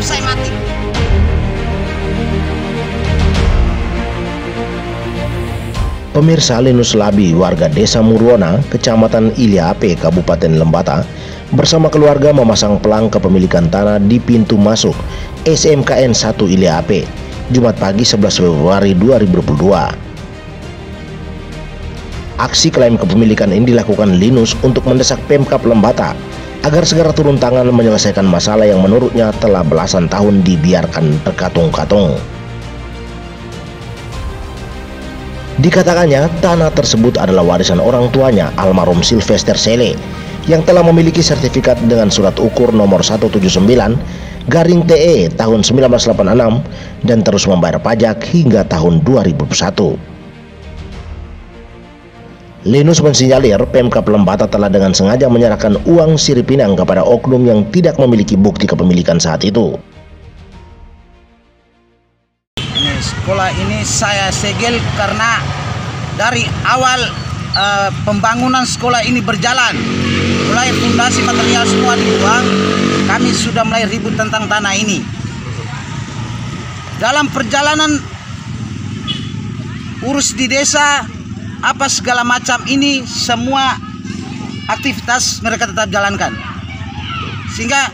saya mati. Pemirsa, Linus Labi, warga Desa Murwona, Kecamatan Iliape, Kabupaten Lembata, bersama keluarga memasang pelang kepemilikan tanah di pintu masuk SMKN 1 Iliape, Jumat pagi 11 Februari 2022. Aksi klaim kepemilikan ini dilakukan Linus untuk mendesak Pemkab Lembata agar segera turun tangan menyelesaikan masalah yang menurutnya telah belasan tahun dibiarkan terkatung-katung. Dikatakannya, tanah tersebut adalah warisan orang tuanya, almarhum Sylvester Sele, yang telah memiliki sertifikat dengan surat ukur nomor 179/TE tahun 1986 dan terus membayar pajak hingga tahun 2001. Linus mensinyalir Pemkab Lembata telah dengan sengaja menyerahkan uang siripinang kepada oknum yang tidak memiliki bukti kepemilikan saat itu. Sekolah ini saya segel karena dari awal pembangunan sekolah ini berjalan, mulai fondasi material semua dibuang, kami sudah mulai ribut tentang tanah ini. Dalam perjalanan urus di desa, apa segala macam ini, semua aktivitas mereka tetap jalankan. Sehingga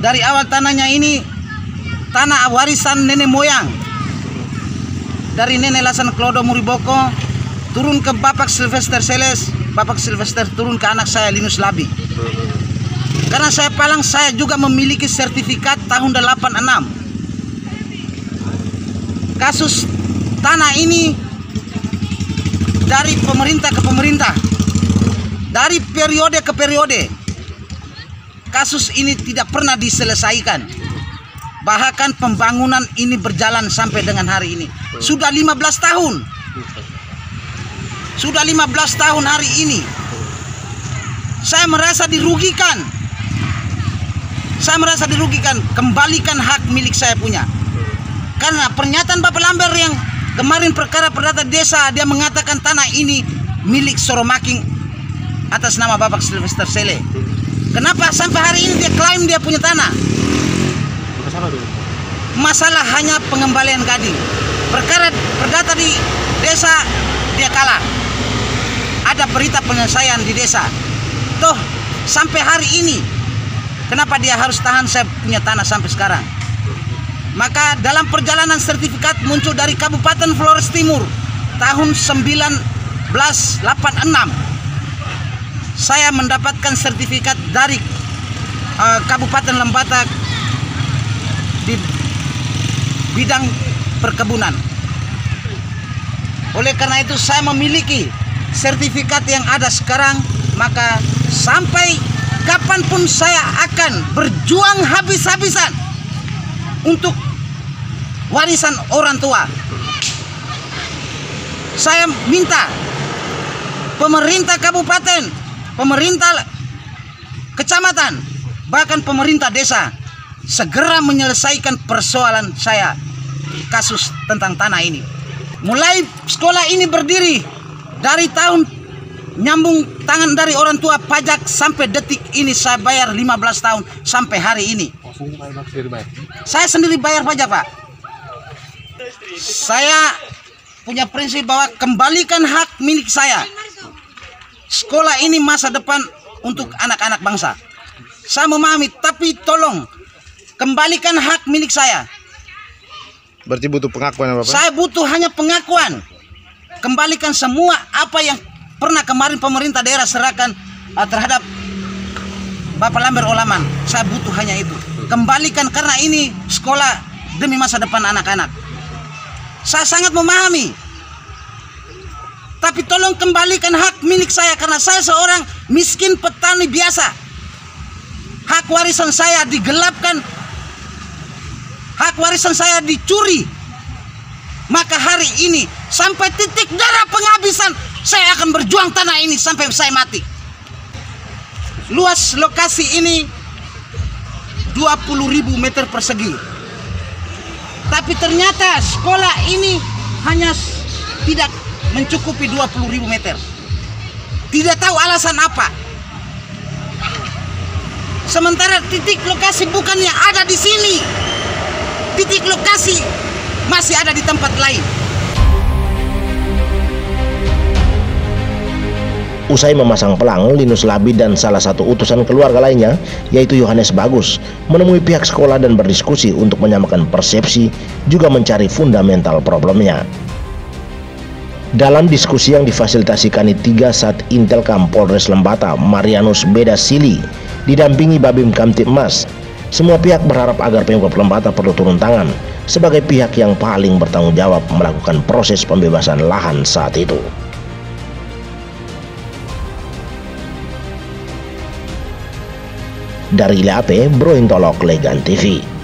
dari awal tanahnya ini tanah warisan nenek moyang dari nenek Lasan Klodo Muriboko turun ke Bapak Sylvester Seles, Bapak Sylvester turun ke anak saya Linus Labi. Karena saya palang, saya juga memiliki sertifikat tahun 86. Kasus tanah ini dari pemerintah ke pemerintah, dari periode ke periode, kasus ini tidak pernah diselesaikan. Bahkan pembangunan ini berjalan sampai dengan hari ini. Sudah 15 tahun. Sudah 15 tahun hari ini. Saya merasa dirugikan. Saya merasa dirugikan. Kembalikan hak milik saya punya. Karena pernyataan Bapak Lambert yang kemarin perkara perdata desa, dia mengatakan tanah ini milik Soromaking atas nama Bapak Sylvester Sele. Kenapa sampai hari ini dia klaim dia punya tanah? Masalah hanya pengembalian gading. Perkara perdata di desa dia kalah. Ada berita penyelesaian di desa. Toh sampai hari ini kenapa dia harus tahan saya punya tanah sampai sekarang? Maka dalam perjalanan sertifikat muncul dari Kabupaten Flores Timur tahun 1986. Saya mendapatkan sertifikat dari Kabupaten Lembata di bidang perkebunan. Oleh karena itu saya memiliki sertifikat yang ada sekarang, maka sampai kapanpun saya akan berjuang habis-habisan untuk warisan orang tua. Saya minta pemerintah kabupaten, pemerintah kecamatan, bahkan pemerintah desa segera menyelesaikan persoalan saya kasus tentang tanah ini. Mulai sekolah ini berdiri dari tahun nyambung tangan dari orang tua pajak sampai detik ini saya bayar 15 tahun sampai hari ini. Saya sendiri bayar pajak, Pak. Saya punya prinsip bahwa kembalikan hak milik saya. Sekolah ini masa depan untuk anak-anak bangsa. Saya memahami, tapi tolong kembalikan hak milik saya. Berarti butuh pengakuan apa, Pak? Saya butuh hanya pengakuan. Kembalikan semua apa yang pernah kemarin pemerintah daerah serahkan terhadap Bapak Lambert Olaman. Saya butuh hanya itu. Kembalikan, karena ini sekolah demi masa depan anak-anak. Saya sangat memahami. Tapi tolong kembalikan hak milik saya, karena saya seorang miskin petani biasa. Hak warisan saya digelapkan. Hak warisan saya dicuri. Maka hari ini sampai titik darah penghabisan saya akan berjuang tanah ini sampai saya mati. Luas lokasi ini 20.000 meter persegi. Tapi ternyata sekolah ini hanya tidak mencukupi 20.000 meter. Tidak tahu alasan apa. Sementara titik lokasi bukannya ada di sini. Titik lokasi masih ada di tempat lain. Usai memasang pelang, Linus Labid dan salah satu utusan keluarga lainnya, yaitu Yohanes Bagus, menemui pihak sekolah dan berdiskusi untuk menyamakan persepsi, juga mencari fundamental problemnya. Dalam diskusi yang difasilitasi Kanit 3 Sat Intelkam Polres Lembata, Marianus Bedasili, didampingi Babim Kamtibmas, semua pihak berharap agar Pemkab Lembata perlu turun tangan sebagai pihak yang paling bertanggung jawab melakukan proses pembebasan lahan saat itu. Dari ILAP, Bro Intolok, Legan TV.